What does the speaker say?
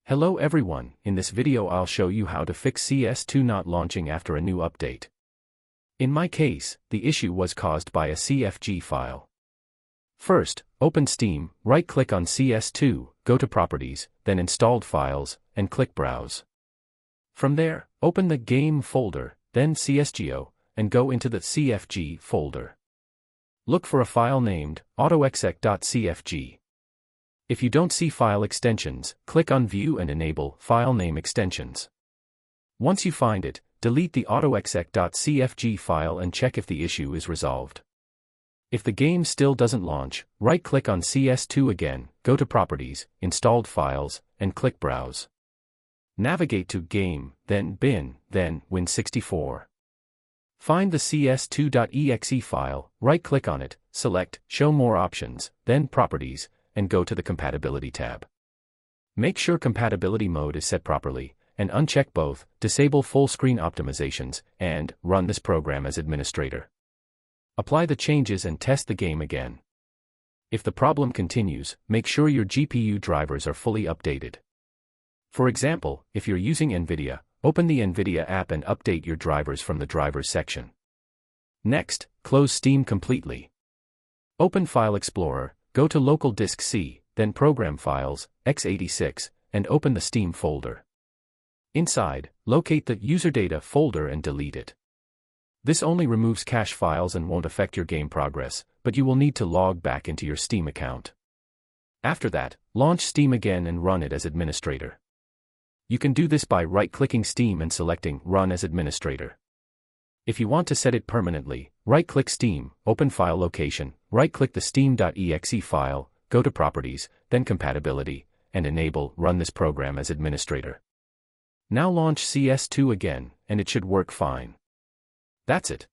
Hello everyone, in this video I'll show you how to fix CS2 not launching after a new update. In my case, the issue was caused by a CFG file. First, open Steam, right-click on CS2, go to Properties, then Installed Files, and click Browse. From there, open the Game folder, then CSGO, and go into the CFG folder. Look for a file named autoexec.cfg. If you don't see file extensions, click on View and enable File Name Extensions. Once you find it, delete the autoexec.cfg file and check if the issue is resolved. If the game still doesn't launch, right-click on CS2 again, go to Properties, Installed Files, and click Browse. Navigate to Game, then Bin, then Win64. Find the CS2.exe file, right-click on it, select Show More Options, then Properties, and go to the Compatibility tab. Make sure compatibility mode is set properly, and uncheck both, disable full screen optimizations, and run this program as administrator. Apply the changes and test the game again. If the problem continues, make sure your GPU drivers are fully updated. For example, if you're using NVIDIA, open the NVIDIA app and update your drivers from the Drivers section. Next, close Steam completely. Open File Explorer, go to Local Disk C, then Program Files, x86, and open the Steam folder. Inside, locate the User Data folder and delete it. This only removes cache files and won't affect your game progress, but you will need to log back into your Steam account. After that, launch Steam again and run it as administrator. You can do this by right-clicking Steam and selecting Run as Administrator. If you want to set it permanently, right-click Steam, open File Location, right-click the steam.exe file, go to Properties, then Compatibility, and enable Run this program as administrator. Now launch CS2 again, and it should work fine. That's it.